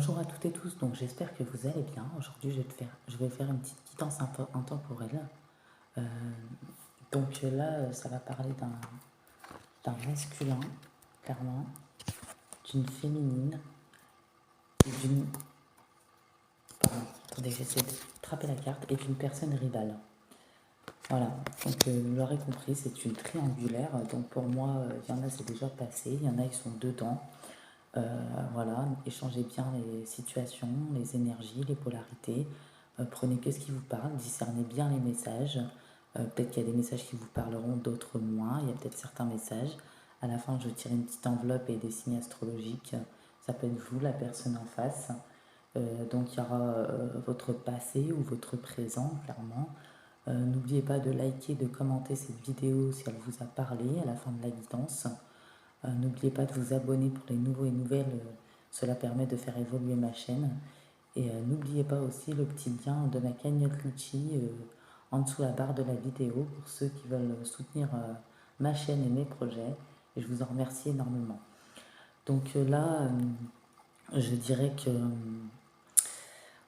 Bonjour à toutes et tous, donc j'espère que vous allez bien. Aujourd'hui, je vais faire une petite guidance intemporelle. Euh, donc là, ça va parler d'un masculin, clairement, d'une féminine et d'une... Pardon, attendez, j'essaie de attraper la carte, et d'une personne rivale. Voilà, donc vous l'aurez compris, c'est une triangulaire. Donc pour moi, il y en a, c'est déjà passé, il y en a, ils sont dedans. Voilà, échangez bien les situations, les énergies, les polarités. Prenez que ce qui vous parle, discernez bien les messages. Peut-être qu'il y a des messages qui vous parleront, d'autres moins. Il y a peut-être certains messages. À la fin, je tire une petite enveloppe et des signes astrologiques. Ça peut être vous, la personne en face. Donc il y aura votre passé ou votre présent, clairement. N'oubliez pas de liker, de commenter cette vidéo si elle vous a parlé à la fin de la guidance. N'oubliez pas de vous abonner pour les nouveaux et nouvelles, cela permet de faire évoluer ma chaîne. Et n'oubliez pas aussi le petit lien de ma cagnotte Litchi en dessous la barre de la vidéo pour ceux qui veulent soutenir ma chaîne et mes projets. Et je vous en remercie énormément. Donc là, je dirais que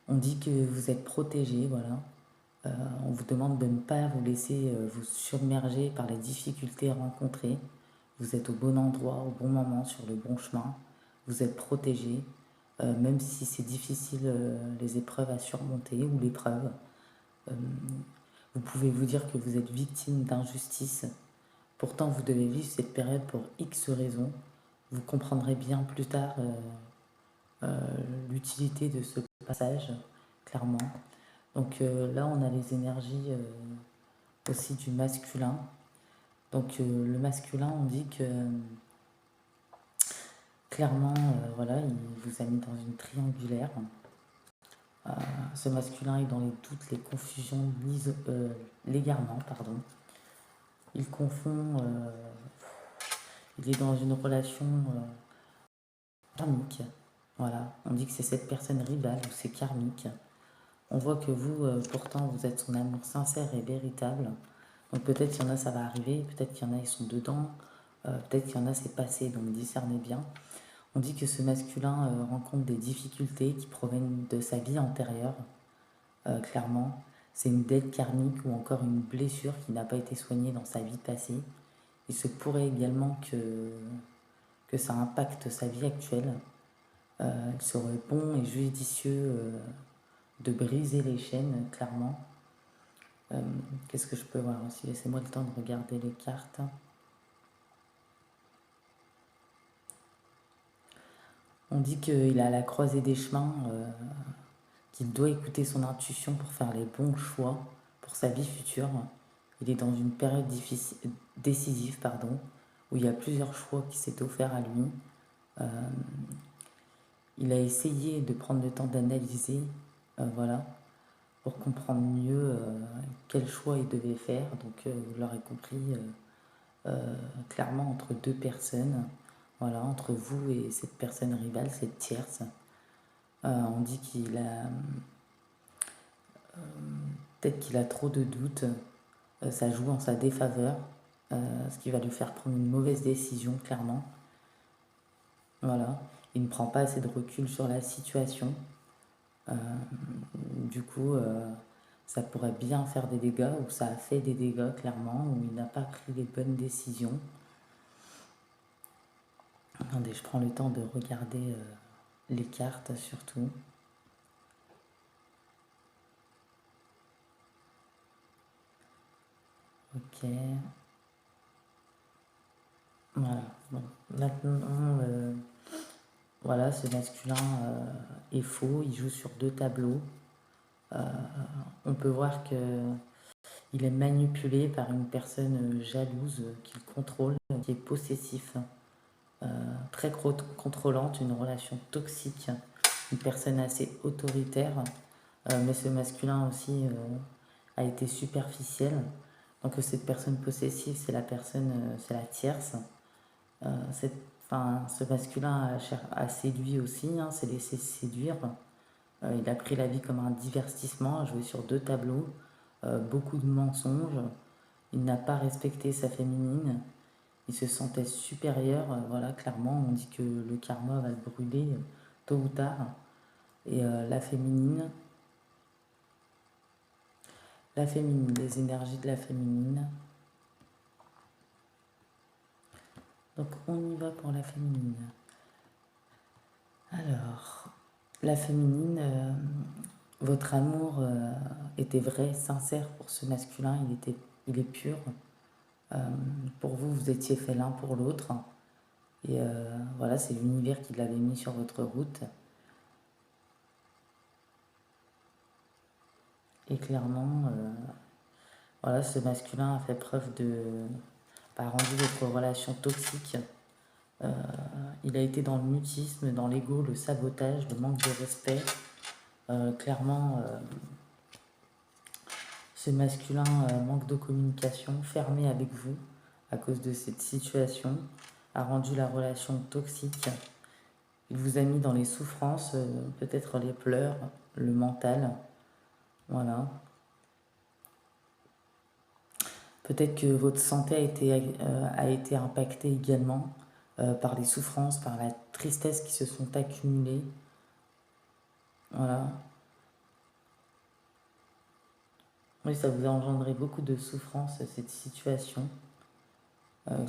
on dit que vous êtes protégé, voilà. On vous demande de ne pas vous laisser vous submerger par les difficultés rencontrées. Vous êtes au bon endroit, au bon moment, sur le bon chemin. Vous êtes protégé, même si c'est difficile les épreuves à surmonter ou l'épreuve. Euh, vous pouvez vous dire que vous êtes victime d'injustice. Pourtant, vous devez vivre cette période pour X raisons. Vous comprendrez bien plus tard euh, l'utilité de ce passage, clairement. Donc là, on a les énergies aussi du masculin. Donc le masculin, on dit que clairement, voilà, il vous a mis dans une triangulaire. Ce masculin est dans les doutes, les confusions, l'égarement, pardon. Il confond, il est dans une relation karmique. Voilà, on dit que c'est cette personne rivale ou c'est karmique. On voit que vous, pourtant, vous êtes son amour sincère et véritable. Donc peut-être qu'il y en a, ça va arriver, peut-être qu'il y en a, ils sont dedans, peut-être qu'il y en a, c'est passé, donc discernez bien. On dit que ce masculin rencontre des difficultés qui proviennent de sa vie antérieure, clairement. C'est une dette karmique ou encore une blessure qui n'a pas été soignée dans sa vie passée. Il se pourrait également que ça impacte sa vie actuelle. Il serait bon et judicieux de briser les chaînes, clairement. Qu'est-ce que je peux voir aussi? Laissez-moi le temps de regarder les cartes. On dit qu'il est à la croisée des chemins, qu'il doit écouter son intuition pour faire les bons choix pour sa vie future. Il est dans une période décisive, pardon, où il y a plusieurs choix qui s'est offert à lui. Il a essayé de prendre le temps d'analyser, voilà, pour comprendre mieux quel choix il devait faire. Donc vous l'aurez compris, clairement entre deux personnes, voilà, entre vous et cette personne rivale, cette tierce. On dit qu'il a peut-être qu'il a trop de doutes, ça joue en sa défaveur, ce qui va lui faire prendre une mauvaise décision, clairement. Voilà, il ne prend pas assez de recul sur la situation. Du coup, ça pourrait bien faire des dégâts, ou ça a fait des dégâts, clairement, où il n'a pas pris les bonnes décisions. Attendez, je prends le temps de regarder les cartes, surtout. Ok. Voilà. Bon. Maintenant, voilà, ce masculin est faux. Il joue sur deux tableaux. On peut voir que il est manipulé par une personne jalouse qu'il contrôle, qui est possessif, très contrôlante, une relation toxique, une personne assez autoritaire. Mais ce masculin aussi a été superficiel. Donc cette personne possessive, c'est la personne, c'est la tierce. Ce masculin a séduit aussi, hein, s'est laissé séduire. Il a pris la vie comme un divertissement, a joué sur deux tableaux, beaucoup de mensonges. Il n'a pas respecté sa féminine. Il se sentait supérieur. Voilà, clairement, on dit que le karma va le brûler tôt ou tard. Et la féminine, les énergies de la féminine. Donc on y va pour la féminine. Alors, la féminine, votre amour était vrai, sincère pour ce masculin, il est pur. Pour vous, vous étiez fait l'un pour l'autre. Et voilà, c'est l'univers qui l'avait mis sur votre route. Et clairement, voilà, ce masculin a fait preuve a rendu votre relation toxique. Il a été dans le mutisme, dans l'ego, le sabotage, le manque de respect. Clairement, ce masculin manque de communication, fermé avec vous à cause de cette situation, a rendu la relation toxique. Il vous a mis dans les souffrances, peut-être les pleurs, le mental. Voilà. Peut-être que votre santé a été impactée également par les souffrances, par la tristesse qui se sont accumulées. Voilà. Oui, ça vous a engendré beaucoup de souffrance, cette situation.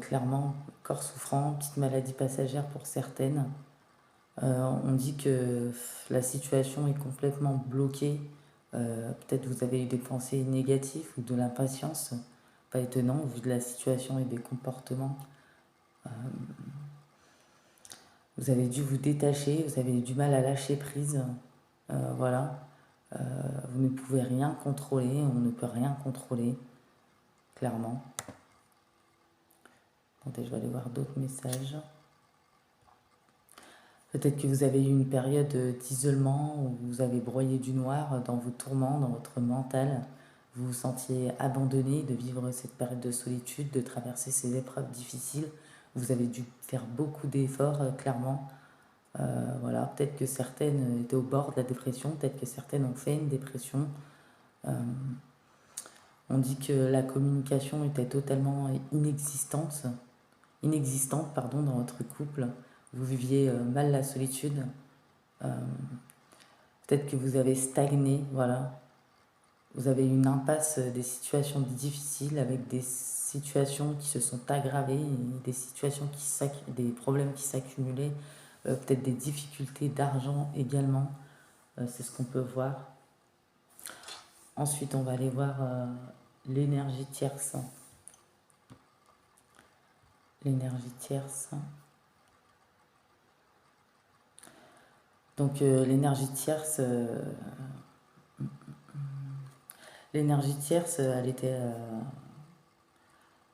Clairement, corps souffrant, petite maladie passagère pour certaines. On dit que la situation est complètement bloquée. Peut-être vous avez eu des pensées négatives ou de l'impatience. Pas étonnant, au vu de la situation et des comportements. Vous avez dû vous détacher, vous avez eu du mal à lâcher prise. Voilà. Vous ne pouvez rien contrôler, on ne peut rien contrôler, clairement. Attendez, je vais aller voir d'autres messages. Peut-être que vous avez eu une période d'isolement où vous avez broyé du noir dans vos tourments, dans votre mental. Vous vous sentiez abandonné de vivre cette période de solitude, de traverser ces épreuves difficiles. Vous avez dû faire beaucoup d'efforts, clairement. Voilà, peut-être que certaines étaient au bord de la dépression, peut-être que certaines ont fait une dépression. On dit que la communication était totalement inexistante pardon, dans votre couple. Vous viviez mal la solitude. Peut-être que vous avez stagné, voilà. Vous avez eu une impasse, des situations difficiles avec des situations qui se sont aggravées, des situations des problèmes qui s'accumulaient, peut-être des difficultés d'argent également. C'est ce qu'on peut voir. Ensuite, on va aller voir l'énergie tierce. L'énergie tierce. Donc l'énergie tierce, elle était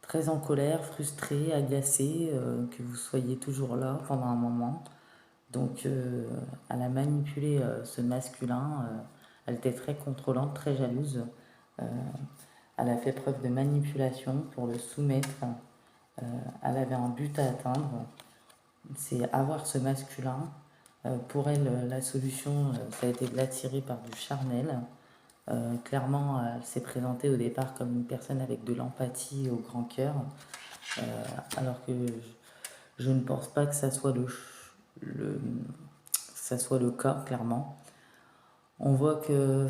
très en colère, frustrée, agacée, que vous soyez toujours là pendant un moment. Donc elle a manipulé ce masculin, elle était très contrôlante, très jalouse. Elle a fait preuve de manipulation pour le soumettre. Elle avait un but à atteindre, c'est avoir ce masculin. Pour elle, la solution, ça a été de l'attirer par du charnel. Clairement, elle s'est présentée au départ comme une personne avec de l'empathie au grand cœur, alors que je ne pense pas que ça soit ça soit le cas, clairement. On voit que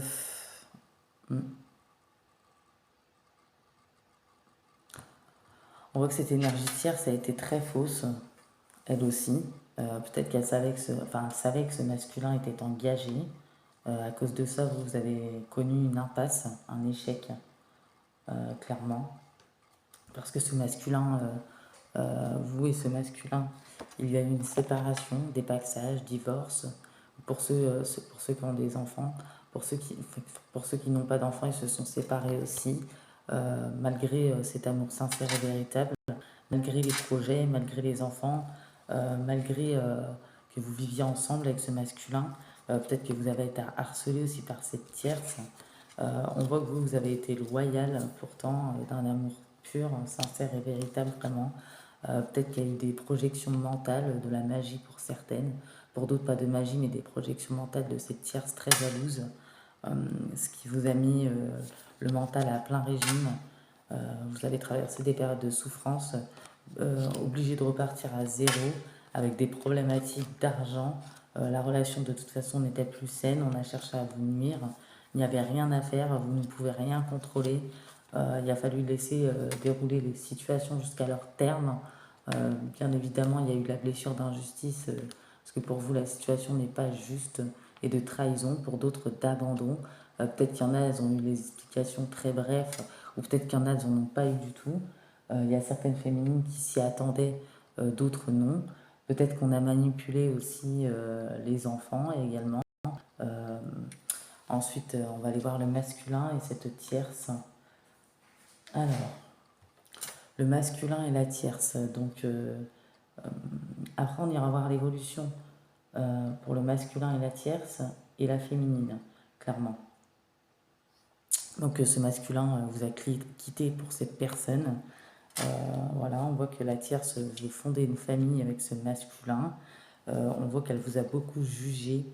cette énergie tierce a été très fausse, elle aussi. Peut-être qu'elle savait que ce masculin était engagé. À cause de ça, vous avez connu une impasse, un échec, clairement. Parce que ce masculin, vous et ce masculin, il y a eu une séparation, dépaxage, divorce. Pour ceux qui ont des enfants, pour ceux qui n'ont pas d'enfants, ils se sont séparés aussi, malgré cet amour sincère et véritable, malgré les projets, malgré les enfants, malgré que vous viviez ensemble avec ce masculin. Peut-être que vous avez été harcelé aussi par cette tierce. On voit que vous avez été loyal pourtant, d'un amour pur, sincère et véritable vraiment. Peut-être qu'il y a eu des projections mentales, de la magie pour certaines, pour d'autres pas de magie mais des projections mentales de cette tierce très jalouse, ce qui vous a mis le mental à plein régime. Vous avez traversé des périodes de souffrance, obligé de repartir à zéro avec des problématiques d'argent, La relation de toute façon n'était plus saine, on a cherché à vous nuire, il n'y avait rien à faire, vous ne pouvez rien contrôler. Il a fallu laisser dérouler les situations jusqu'à leur terme. Bien évidemment, il y a eu la blessure d'injustice, parce que pour vous, la situation n'est pas juste et de trahison, pour d'autres d'abandon. Peut-être qu'il y en a, elles ont eu les explications très brèves, ou peut-être qu'il y en a, elles n'en ont pas eu du tout. Il y a certaines féminines qui s'y attendaient, d'autres non. Peut-être qu'on a manipulé aussi les enfants également. Euh, Ensuite, on va aller voir le masculin et cette tierce. Alors, le masculin et la tierce. Donc, après, on ira voir l'évolution pour le masculin et la tierce et la féminine, clairement. Donc, ce masculin vous a quitté pour cette personne. Voilà, on voit que la tierce veut fonder une famille avec ce masculin. On voit qu'elle vous a beaucoup jugé,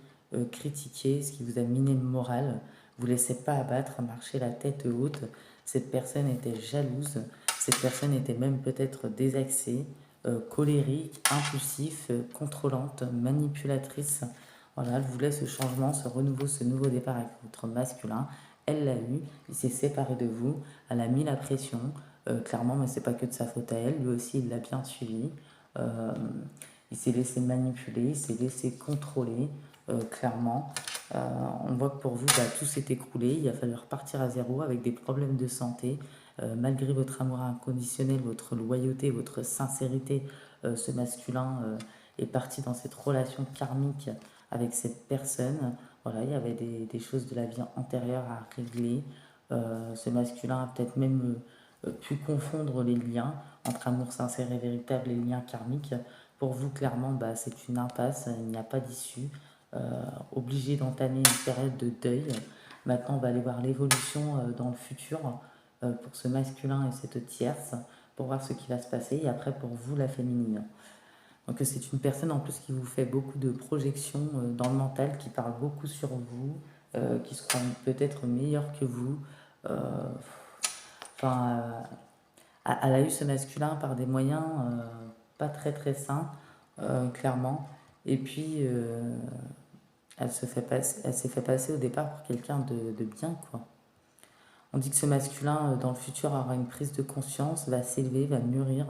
critiqué, ce qui vous a miné le moral. Vous ne laissez pas abattre, marcher la tête haute. Cette personne était jalouse. Cette personne était même peut-être désaxée, colérique, impulsif, contrôlante, manipulatrice. Voilà, elle voulait ce changement, ce renouveau, ce nouveau départ avec votre masculin. Elle l'a eu, il s'est séparé de vous, elle a mis la pression, clairement, mais c'est pas que de sa faute à elle, lui aussi il l'a bien suivi. Euh, il s'est laissé manipuler, il s'est laissé contrôler, clairement. On voit que pour vous, bah, tout s'est écroulé, il a fallu repartir à zéro avec des problèmes de santé. Malgré votre amour inconditionnel, votre loyauté, votre sincérité, ce masculin est parti dans cette relation karmique avec cette personne. Voilà, il y avait des choses de la vie antérieure à régler. Ce masculin a peut-être même pu confondre les liens entre amour sincère et véritable et liens karmiques. Pour vous, clairement, bah, c'est une impasse, il n'y a pas d'issue. Obligé d'entamer une période de deuil. Maintenant, on va aller voir l'évolution dans le futur pour ce masculin et cette tierce, pour voir ce qui va se passer, et après pour vous, la féminine. Donc c'est une personne en plus qui vous fait beaucoup de projections dans le mental, qui parle beaucoup sur vous, qui se croit peut-être meilleure que vous. Euh, Enfin, elle a eu ce masculin par des moyens pas très très sains, clairement. Et puis, elle s'est fait passer au départ pour quelqu'un de bien, quoi. On dit que ce masculin, dans le futur, aura une prise de conscience, va s'élever, va mûrir,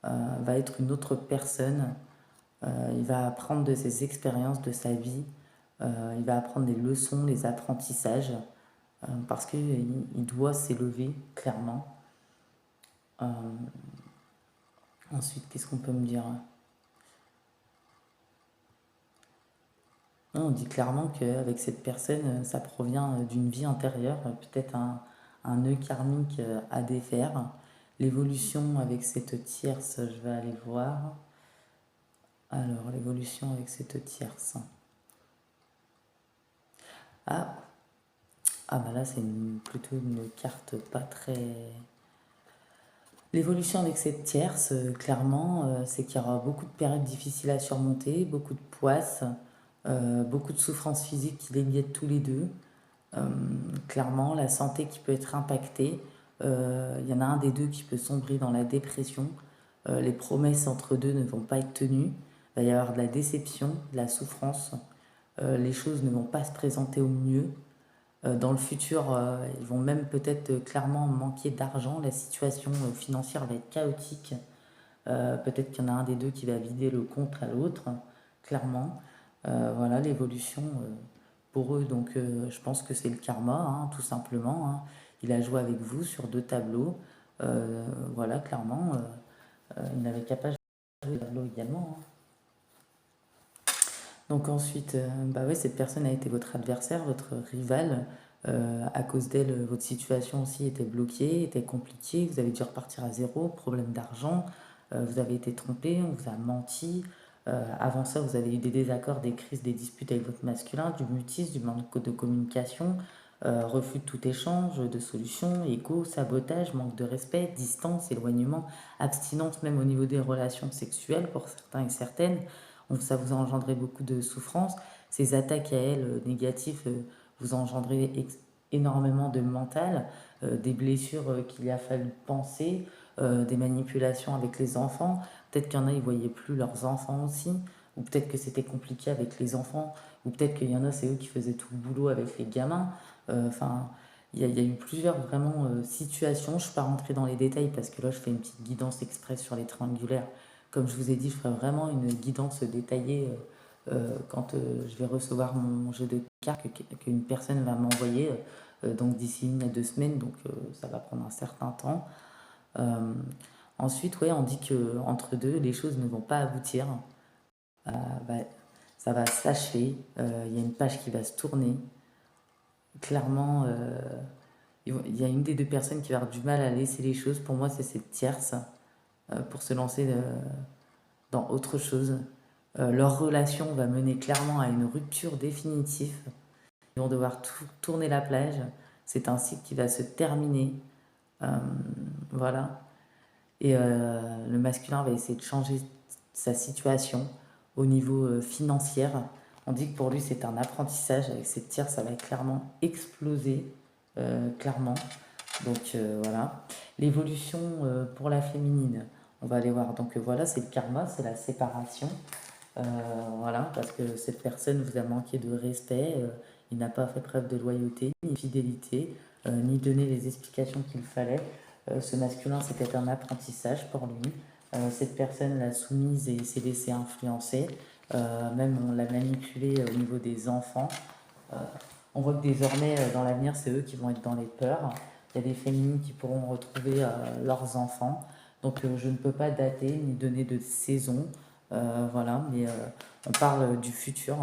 va être une autre personne. Il va apprendre de ses expériences, de sa vie. Il va apprendre des leçons, les apprentissages, parce qu'il doit s'élever, clairement. Euh, Ensuite, qu'est-ce qu'on peut me dire? Non, on dit clairement qu'avec cette personne, ça provient d'une vie antérieure, peut-être un nœud karmique à défaire. L'évolution avec cette tierce, je vais aller voir. Alors, l'évolution avec cette tierce. Ah, ah bah là, c'est plutôt une carte pas très... L'évolution avec cette tierce, clairement, c'est qu'il y aura beaucoup de périodes difficiles à surmonter, beaucoup de poisses, beaucoup de souffrances physiques qui les lient tous les deux. Euh, Clairement, la santé qui peut être impactée. Il y en a un des deux qui peut sombrer dans la dépression. Les promesses entre deux ne vont pas être tenues. Il va y avoir de la déception, de la souffrance. Les choses ne vont pas se présenter au mieux. Dans le futur, ils vont même peut-être clairement manquer d'argent. La situation financière va être chaotique. Peut-être qu'il y en a un des deux qui va vider le compte à l'autre, clairement. Voilà l'évolution pour eux. Donc je pense que c'est le karma, hein, tout simplement, hein. Il a joué avec vous sur deux tableaux. Voilà, clairement, il n'avait qu'à pas jouer le tableau également, hein. Donc ensuite, bah ouais, cette personne a été votre adversaire, votre rival. À cause d'elle, votre situation aussi était bloquée, était compliquée. Vous avez dû repartir à zéro, problème d'argent. Vous avez été trompé, on vous a menti. Avant ça, vous avez eu des désaccords, des crises, des disputes avec votre masculin, du mutisme, du manque de communication, refus de tout échange, de solutions, égo, sabotage, manque de respect, distance, éloignement, abstinence même au niveau des relations sexuelles pour certains et certaines. Donc ça vous a engendré beaucoup de souffrance. Ces attaques à elle négatives vous ont engendré énormément de mental, des blessures qu'il a fallu penser, des manipulations avec les enfants. Peut-être qu'il y en a, ils ne voyaient plus leurs enfants aussi, ou peut-être que c'était compliqué avec les enfants, ou peut-être qu'il y en a, c'est eux qui faisaient tout le boulot avec les gamins. Enfin, il y a eu plusieurs vraiment situations. Je ne suis pas rentrée dans les détails parce que là, je fais une petite guidance express sur les triangulaires. Comme je vous ai dit, je ferai vraiment une guidance détaillée quand je vais recevoir mon jeu de cartes qu'une personne va m'envoyer. Donc d'ici 1 à 2 semaines, donc ça va prendre un certain temps. Euh, Ensuite, ouais, on dit que entre deux, les choses ne vont pas aboutir. Bah, ça va s'achever. Il y a une page qui va se tourner. Clairement, il y a une des deux personnes qui va avoir du mal à laisser les choses. Pour moi, c'est cette tierce pour se lancer dans autre chose. Leur relation va mener clairement à une rupture définitive. Ils vont devoir tourner la plage. C'est un cycle qui va se terminer. Euh, voilà. Et le masculin va essayer de changer sa situation au niveau financier. On dit que pour lui, c'est un apprentissage. Avec cette tierce, ça va clairement exploser. Clairement. Donc voilà. L'évolution pour la féminine, on va aller voir. Donc voilà, c'est le karma, c'est la séparation. Euh, voilà, parce que cette personne vous a manqué de respect, il n'a pas fait preuve de loyauté, ni de fidélité, ni donné les explications qu'il fallait. Ce masculin, c'était un apprentissage pour lui. Cette personne l'a soumise et s'est laissée influencer. Même on l'a manipulé au niveau des enfants. Euh, on voit que désormais, dans l'avenir, c'est eux qui vont être dans les peurs. Il y a des féminines qui pourront retrouver leurs enfants. Donc je ne peux pas dater ni donner de saison. Voilà, mais on parle du futur.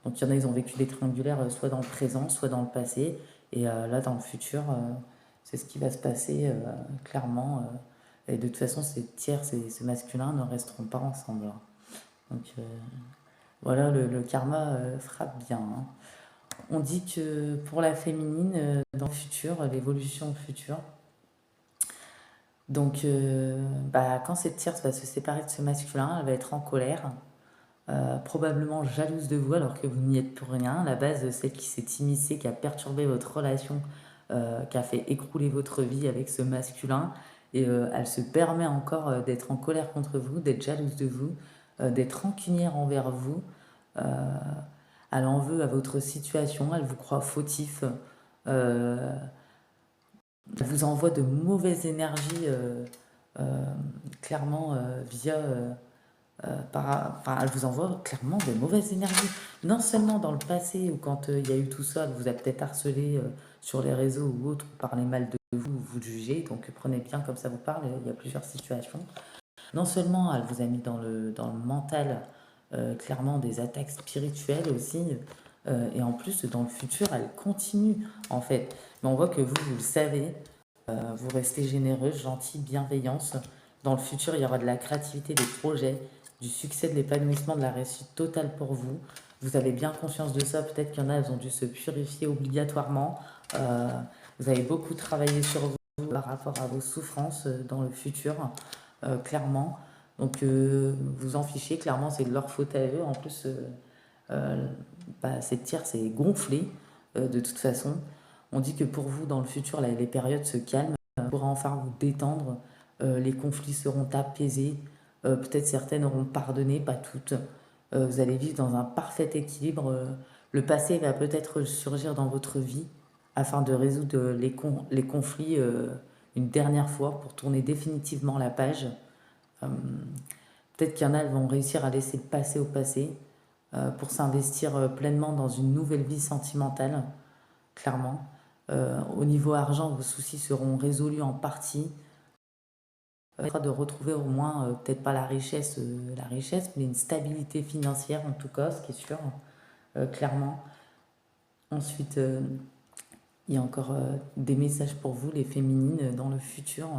Donc il y en a, ils ont vécu des triangulaires soit dans le présent, soit dans le passé. Et là, dans le futur, c'est ce qui va se passer clairement. Et de toute façon, ces tiers et ce masculin ne resteront pas ensemble, hein. Donc voilà, le karma frappe bien, hein. On dit que pour la féminine, dans le futur, l'évolution future, donc bah, quand cette tierce va se séparer de ce masculin, elle va être en colère, probablement jalouse de vous alors que vous n'y êtes pour rien. À la base, celle qui s'est immiscée, qui a perturbé votre relation, qui a fait écrouler votre vie avec ce masculin, et elle se permet encore d'être en colère contre vous, d'être jalouse de vous, d'être rancunière envers vous. Euh, Elle en veut à votre situation, elle vous croit fautif, euh, elle vous envoie de mauvaises énergies, euh, clairement, via... enfin, elle vous envoie clairement de mauvaises énergies. Non seulement dans le passé, ou quand il y a eu tout ça, elle vous a peut-être harcelé sur les réseaux ou autres, ou parlé mal de vous, ou vous jugez, donc prenez bien comme ça vous parle, il y a plusieurs situations. Non seulement elle vous a mis dans le mental clairement des attaques spirituelles aussi, et en plus dans le futur elle continue en fait. Mais on voit que vous le savez, vous restez généreuse, gentille, bienveillance. Dans le futur il y aura de la créativité, des projets, du succès, de l'épanouissement, de la réussite totale pour vous. Vous avez bien conscience de ça, peut-être qu'il y en a, elles ont dû se purifier obligatoirement. Euh, vous avez beaucoup travaillé sur vous par rapport à vos souffrances dans le futur, clairement. Donc vous en fichez, clairement c'est de leur faute à eux. En plus, euh, bah, cette tierce est gonflée de toute façon. On dit que pour vous, dans le futur, les périodes se calment, vous pourrez enfin vous détendre, les conflits seront apaisés, peut-être certaines auront pardonné, pas toutes. Vous allez vivre dans un parfait équilibre. Le passé va peut-être surgir dans votre vie afin de résoudre les conflits une dernière fois pour tourner définitivement la page. Euh, Peut-être qu'il y en a, elles vont réussir à laisser le passé au passé pour s'investir pleinement dans une nouvelle vie sentimentale, clairement. Au niveau argent, vos soucis seront résolus en partie. De retrouver au moins, peut-être pas la richesse, mais une stabilité financière en tout cas, ce qui est sûr, clairement. Ensuite, il y a encore des messages pour vous, les féminines, dans le futur.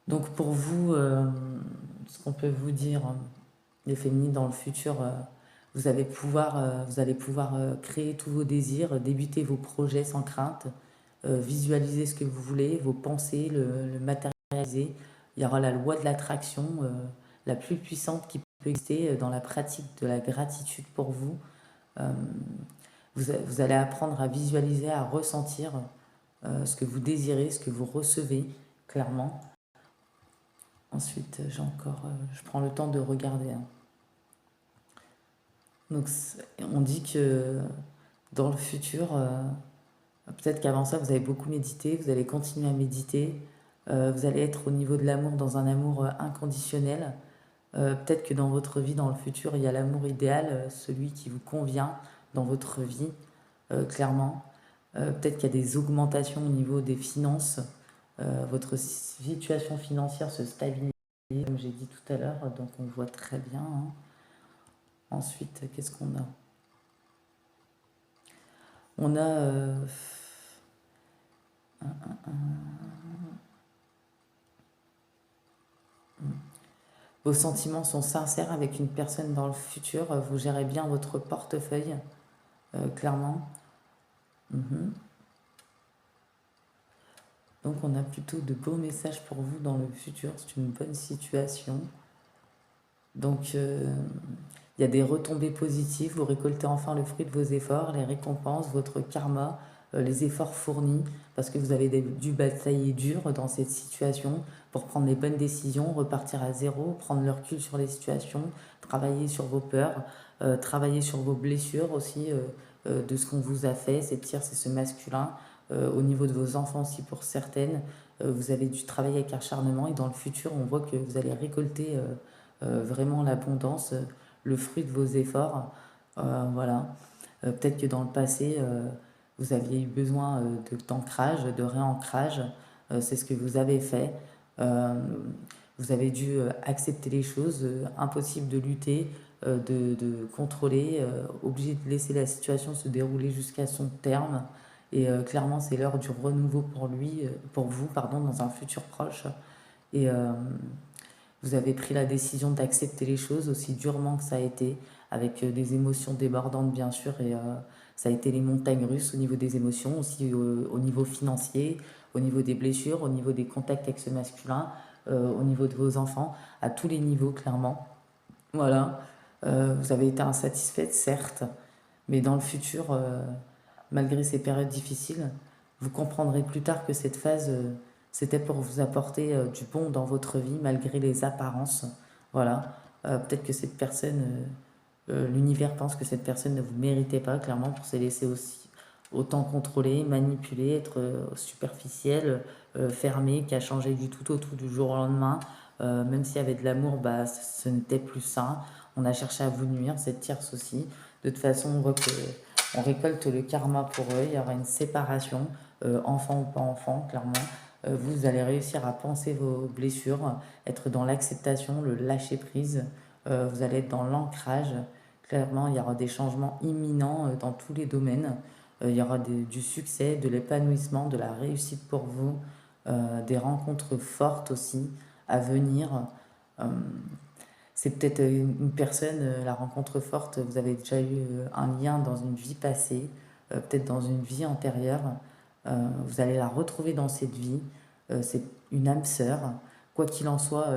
Donc pour vous, ce qu'on peut vous dire, les féminines dans le futur, vous allez pouvoir créer tous vos désirs, débuter vos projets sans crainte, visualiser ce que vous voulez, vos pensées, le matérialiser. Il y aura la loi de l'attraction, la plus puissante qui peut exister dans la pratique de la gratitude pour vous. Euh, vous allez apprendre à visualiser, à ressentir ce que vous désirez, ce que vous recevez, clairement. Ensuite, j'ai encore, je prends le temps de regarder, hein. Donc, on dit que dans le futur, peut-être qu'avant ça, vous avez beaucoup médité, vous allez continuer à méditer, vous allez être au niveau de l'amour dans un amour inconditionnel. Peut-être que dans votre vie, dans le futur, il y a l'amour idéal, celui qui vous convient dans votre vie, clairement. Peut-être qu'il y a des augmentations au niveau des finances. Votre situation financière se stabilise, comme j'ai dit tout à l'heure, donc on voit très bien, hein. Ensuite, qu'est-ce qu'on a? On a vos sentiments sont sincères avec une personne dans le futur. Vous gérez bien votre portefeuille, clairement. Mhm. Donc on a plutôt de beaux messages pour vous dans le futur. C'est une bonne situation. Donc il y a des retombées positives. Vous récoltez enfin le fruit de vos efforts, les récompenses, votre karma, les efforts fournis, parce que vous avez dû batailler dur dans cette situation pour prendre les bonnes décisions, repartir à zéro, prendre le recul sur les situations, travailler sur vos peurs, travailler sur vos blessures aussi, de ce qu'on vous a fait. Cette tire, c'est ce masculin. Au niveau de vos enfants aussi pour certaines, vous avez dû travailler avec acharnement et dans le futur, on voit que vous allez récolter vraiment l'abondance, le fruit de vos efforts. Voilà. Peut-être que dans le passé, vous aviez eu besoin d'ancrage, de réancrage. C'est ce que vous avez fait. Euh, Vous avez dû accepter les choses, impossible de lutter, de contrôler, obligé de laisser la situation se dérouler jusqu'à son terme. Et clairement, c'est l'heure du renouveau pour lui, pour vous, pardon, dans un futur proche. Et vous avez pris la décision d'accepter les choses aussi durement que ça a été, avec des émotions débordantes bien sûr, et ça a été les montagnes russes au niveau des émotions, aussi au niveau financier, au niveau des blessures, au niveau des contacts avec ce masculin, au niveau de vos enfants, à tous les niveaux clairement. Voilà. Vous avez été insatisfaite, certes, mais dans le futur, malgré ces périodes difficiles, vous comprendrez plus tard que cette phase, c'était pour vous apporter du bon dans votre vie, malgré les apparences. Voilà. Peut-être que cette personne, l'univers pense que cette personne ne vous méritait pas, clairement, pour se laisser aussi autant contrôler, manipuler, être superficiel, fermé, qui a changé du tout au tout du jour au lendemain. Même s'il y avait de l'amour, bah, ce n'était plus ça. On a cherché à vous nuire, cette tierce aussi. De toute façon, on voit que on récolte le karma pour eux. Il y aura une séparation, enfant ou pas enfant, clairement. Vous allez réussir à penser vos blessures, être dans l'acceptation, le lâcher prise. Vous allez être dans l'ancrage. Clairement, il y aura des changements imminents dans tous les domaines. Il y aura du succès, de l'épanouissement, de la réussite pour vous, des rencontres fortes aussi à venir. Euh, c'est peut-être une personne, la rencontre forte, vous avez déjà eu un lien dans une vie passée, peut-être dans une vie antérieure. Vous allez la retrouver dans cette vie. C'est une âme sœur. Quoi qu'il en soit,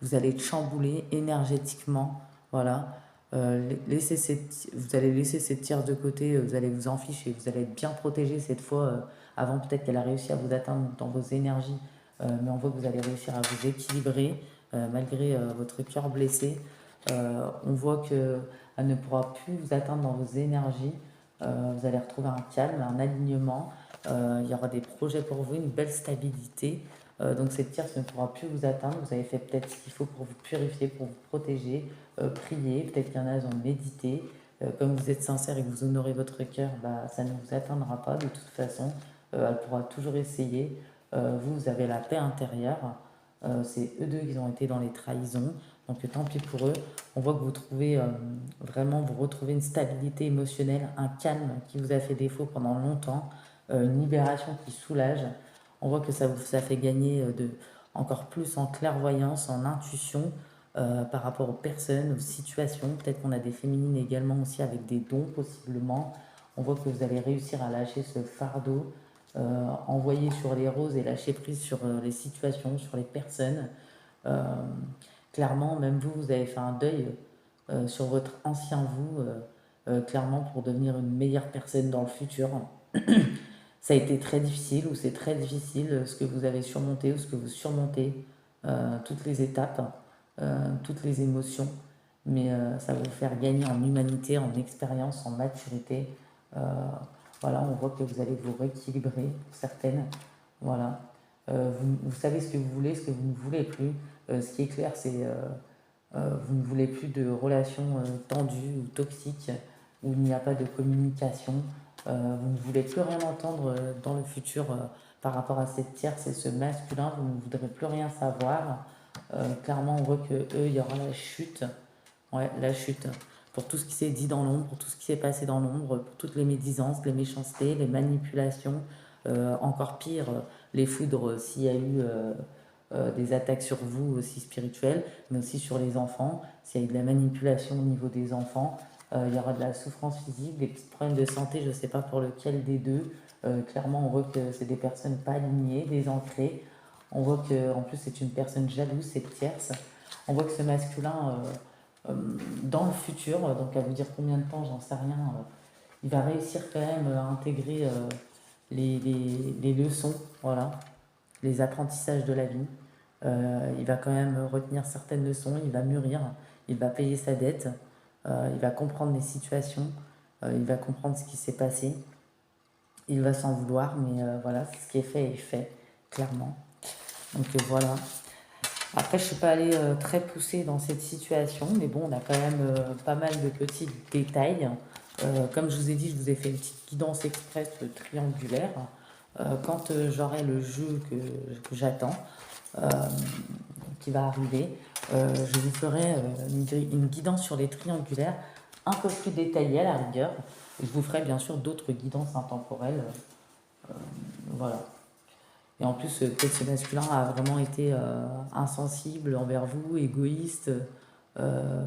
vous allez être chamboulé énergétiquement. Voilà. Vous allez laisser cette tierce de côté, vous allez vous en ficher, vous allez être bien protégé cette fois. Avant, peut-être qu'elle a réussi à vous atteindre dans vos énergies, mais on voit que vous allez réussir à vous équilibrer malgré votre cœur blessé. On voit qu'elle ne pourra plus vous atteindre dans vos énergies. Vous allez retrouver un calme, un alignement. Il y aura des projets pour vous, une belle stabilité. Donc cette tierce ne pourra plus vous atteindre. Vous avez fait peut-être ce qu'il faut pour vous purifier, pour vous protéger, prier. Peut-être qu'il y en a, ils ont médité. Comme vous êtes sincère et que vous honorez votre cœur, bah, ça ne vous atteindra pas de toute façon. Elle pourra toujours essayer. Vous, vous avez la paix intérieure. C'est eux deux qui ont été dans les trahisons. Donc tant pis pour eux. On voit que vous trouvez vraiment, vous retrouvez une stabilité émotionnelle, un calme qui vous a fait défaut pendant longtemps, une libération qui soulage. On voit que ça fait gagner encore plus en clairvoyance, en intuition par rapport aux personnes, aux situations. Peut-être qu'on a des féminines également aussi avec des dons possiblement. On voit que vous allez réussir à lâcher ce fardeau, envoyer sur les roses et lâcher prise sur les situations, sur les personnes. Euh, Clairement, même vous, vous avez fait un deuil sur votre ancien vous, clairement pour devenir une meilleure personne dans le futur. Ça a été très difficile ou c'est très difficile ce que vous avez surmonté ou ce que vous surmontez, toutes les étapes, toutes les émotions. mais ça va vous faire gagner en humanité, en expérience, en maturité. Euh, voilà, on voit que vous allez vous rééquilibrer, pour certaines. Voilà. Vous savez ce que vous voulez, ce que vous ne voulez plus. Ce qui est clair, c'est vous ne voulez plus de relations tendues ou toxiques où il n'y a pas de communication. Vous ne voulez plus rien entendre dans le futur par rapport à cette tierce et ce masculin. Vous ne voudrez plus rien savoir. Clairement, on voit que eux, il y aura la chute. Ouais, la chute. Pour tout ce qui s'est dit dans l'ombre, pour tout ce qui s'est passé dans l'ombre, pour toutes les médisances, les méchancetés, les manipulations, encore pire, les foudres s'il y a eu des attaques sur vous aussi spirituelles, mais aussi sur les enfants. S'il y a eu de la manipulation au niveau des enfants, il y aura de la souffrance physique, des petits problèmes de santé, je ne sais pas pour lequel des deux. Clairement, on voit que c'est des personnes pas alignées, désancrées. On voit que en plus c'est une personne jalouse, cette tierce. On voit que ce masculin, dans le futur, donc à vous dire combien de temps, j'en sais rien, il va réussir quand même à intégrer les leçons, voilà, les apprentissages de la vie. Il va quand même retenir certaines leçons, il va mûrir, il va payer sa dette, il va comprendre les situations, il va comprendre ce qui s'est passé, il va s'en vouloir, mais voilà, ce qui est fait, clairement. Donc voilà. Après, je ne suis pas allée très poussée dans cette situation, mais bon, on a quand même pas mal de petits détails. Comme je vous ai dit, je vous ai fait une petite guidance express triangulaire. Quand j'aurai le jeu que j'attends, euh, qui va arriver, je vous ferai une guidance sur les triangulaires un peu plus détaillée à la rigueur. Et je vous ferai bien sûr d'autres guidances intemporelles. Voilà. Et en plus, peut-être ce masculin a vraiment été insensible envers vous, égoïste, euh,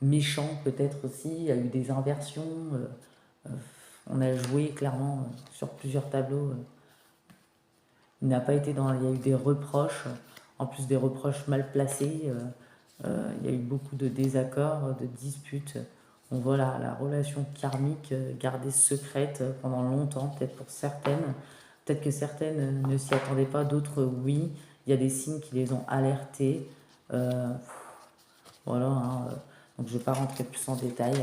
méchant peut-être aussi. Il y a eu des inversions. Euh, on a joué clairement sur plusieurs tableaux. Il n'a pas été dans. Il y a eu des reproches, en plus des reproches mal placés. Il y a eu beaucoup de désaccords, de disputes. On voit la relation karmique gardée secrète pendant longtemps, peut-être pour certaines. Peut-être que certaines ne s'y attendaient pas, d'autres oui. Il y a des signes qui les ont alertés. Euh, voilà, hein, donc je ne vais pas rentrer plus en détail.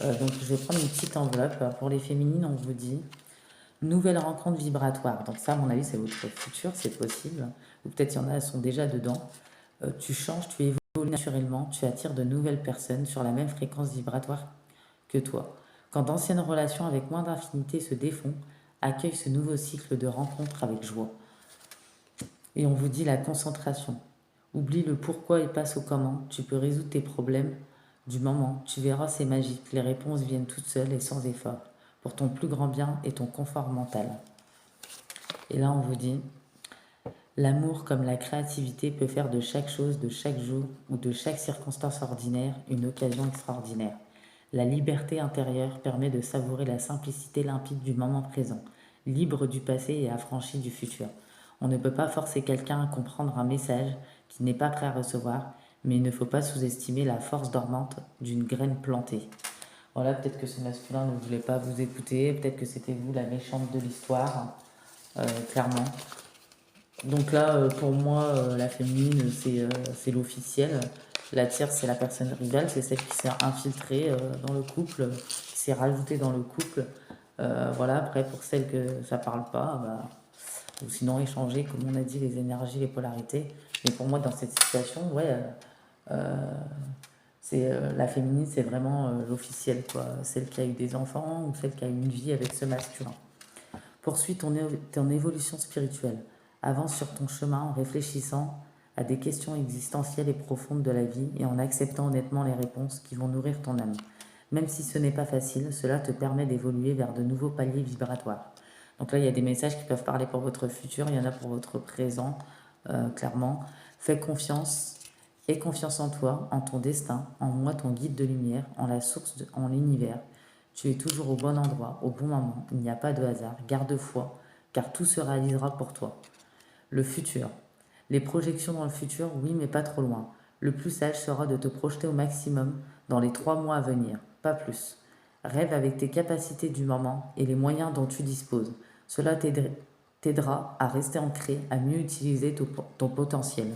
Donc je vais prendre une petite enveloppe. Pour les féminines, on vous dit nouvelle rencontre vibratoire. Donc ça, à mon avis, c'est votre futur, c'est possible. Ou peut-être il y en a, elles sont déjà dedans. Tu changes, tu évolues naturellement, tu attires de nouvelles personnes sur la même fréquence vibratoire que toi. Quand d'anciennes relations avec moins d'infinité se défont, accueille ce nouveau cycle de rencontres avec joie. Et on vous dit la concentration. Oublie le pourquoi et passe au comment. Tu peux résoudre tes problèmes du moment. Tu verras, c'est magique. Les réponses viennent toutes seules et sans effort. Pour ton plus grand bien et ton confort mental. Et là, on vous dit, l'amour comme la créativité peut faire de chaque chose, de chaque jour ou de chaque circonstance ordinaire une occasion extraordinaire. La liberté intérieure permet de savourer la simplicité limpide du moment présent, libre du passé et affranchi du futur. On ne peut pas forcer quelqu'un à comprendre un message qu'il n'est pas prêt à recevoir, mais il ne faut pas sous-estimer la force dormante d'une graine plantée. Voilà, peut-être que ce masculin ne voulait pas vous écouter, peut-être que c'était vous la méchante de l'histoire, clairement. Donc là, pour moi, la féminine, c'est l'officiel. La tierce, c'est la personne rivale, c'est celle qui s'est infiltrée dans le couple, qui s'est rajoutée dans le couple. Voilà, après, pour celles que ça parle pas, bah, ou sinon échanger, comme on a dit, les énergies, les polarités. Mais pour moi, dans cette situation, ouais, la féminine, c'est vraiment l'officiel, quoi. Celle qui a eu des enfants ou celle qui a eu une vie avec ce masculin. Poursuis ton évolution spirituelle. Avance sur ton chemin en réfléchissant à des questions existentielles et profondes de la vie et en acceptant honnêtement les réponses qui vont nourrir ton âme. Même si ce n'est pas facile, cela te permet d'évoluer vers de nouveaux paliers vibratoires. Donc là, il y a des messages qui peuvent parler pour votre futur, il y en a pour votre présent, clairement. Fais confiance, aie confiance en toi, en ton destin, en moi, ton guide de lumière, en la source, en l'univers. Tu es toujours au bon endroit, au bon moment. Il n'y a pas de hasard. Garde foi, car tout se réalisera pour toi. Le futur. Les projections dans le futur, oui, mais pas trop loin. Le plus sage sera de te projeter au maximum dans les 3 mois à venir, pas plus. Rêve avec tes capacités du moment et les moyens dont tu disposes. Cela t'aidera à rester ancré, à mieux utiliser ton potentiel.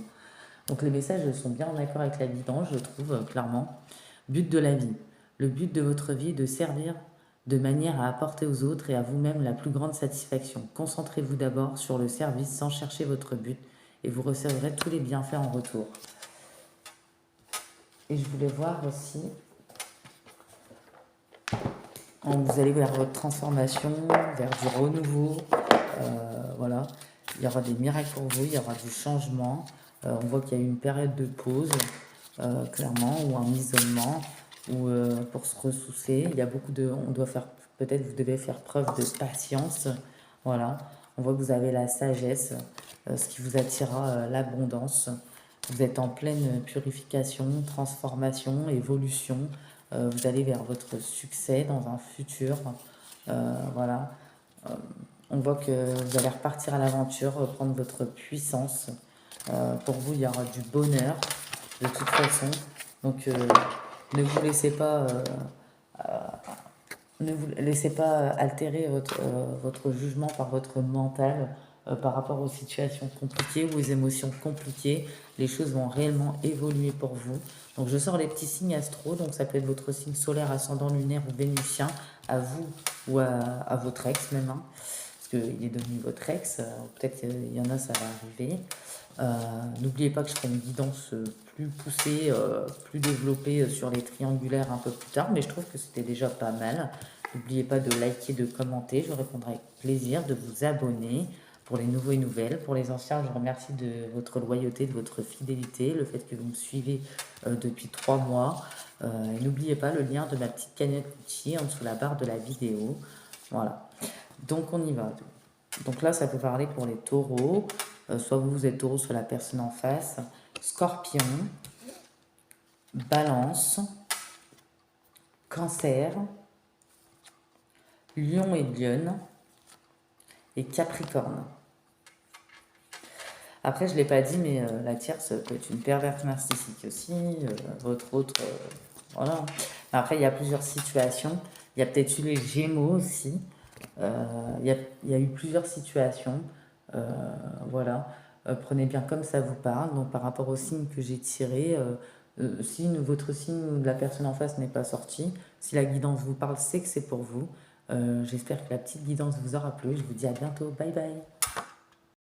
Donc les messages sont bien en accord avec la guidance, je trouve, clairement. But de la vie. Le but de votre vie est de servir de manière à apporter aux autres et à vous-même la plus grande satisfaction. Concentrez-vous d'abord sur le service sans chercher votre but et vous recevrez tous les bienfaits en retour. Et je voulais voir aussi, vous allez vers votre transformation, vers du renouveau, voilà. Il y aura des miracles pour vous, il y aura du changement. On voit qu'il y a eu une période de pause, clairement, ou un isolement, ou pour se ressourcer. Il y a beaucoup de, on doit faire, peut-être vous devez faire preuve de patience, voilà. On voit que vous avez la sagesse, ce qui vous attirera l'abondance. Vous êtes en pleine purification, transformation, évolution. Vous allez vers votre succès dans un futur. Voilà. On voit que vous allez repartir à l'aventure, reprendre votre puissance. Pour vous, il y aura du bonheur de toute façon. Donc, ne vous laissez pas, ne vous laissez pas altérer votre jugement par votre mental par rapport aux situations compliquées ou aux émotions compliquées. Les choses vont réellement évoluer pour vous. Donc, je sors les petits signes astro. Donc, ça peut être votre signe solaire, ascendant lunaire ou vénusien, à vous ou à votre ex même. Hein, parce qu'il est devenu votre ex. Peut-être qu'il y en a, ça va arriver. N'oubliez pas que je ferai une guidance plus poussée, plus développée sur les triangulaires un peu plus tard, mais je trouve que c'était déjà pas mal. N'oubliez pas de liker, de commenter, je répondrai avec plaisir, de vous abonner pour les nouveaux et nouvelles. Pour les anciens, je remercie de votre loyauté, de votre fidélité, le fait que vous me suivez depuis 3 mois. Et n'oubliez pas le lien de ma petite cagnotte Gucci en dessous la barre de la vidéo. Voilà. Donc on y va. Donc là, ça peut parler pour les taureaux. Soit vous êtes taureau, soit la personne en face. Scorpion, balance, cancer, lion et lionne et capricorne. Après, je ne l'ai pas dit, mais la tierce peut être une pervers narcissique aussi. Votre autre, voilà. Après, il y a plusieurs situations. Il y a peut-être eu les gémeaux aussi. Il y a eu plusieurs situations. Voilà. Prenez bien comme ça vous parle. Donc, par rapport au signe que j'ai tiré, si votre signe ou de la personne en face n'est pas sorti, si la guidance vous parle, c'est que c'est pour vous. J'espère que la petite guidance vous aura plu. Je vous dis à bientôt. Bye bye.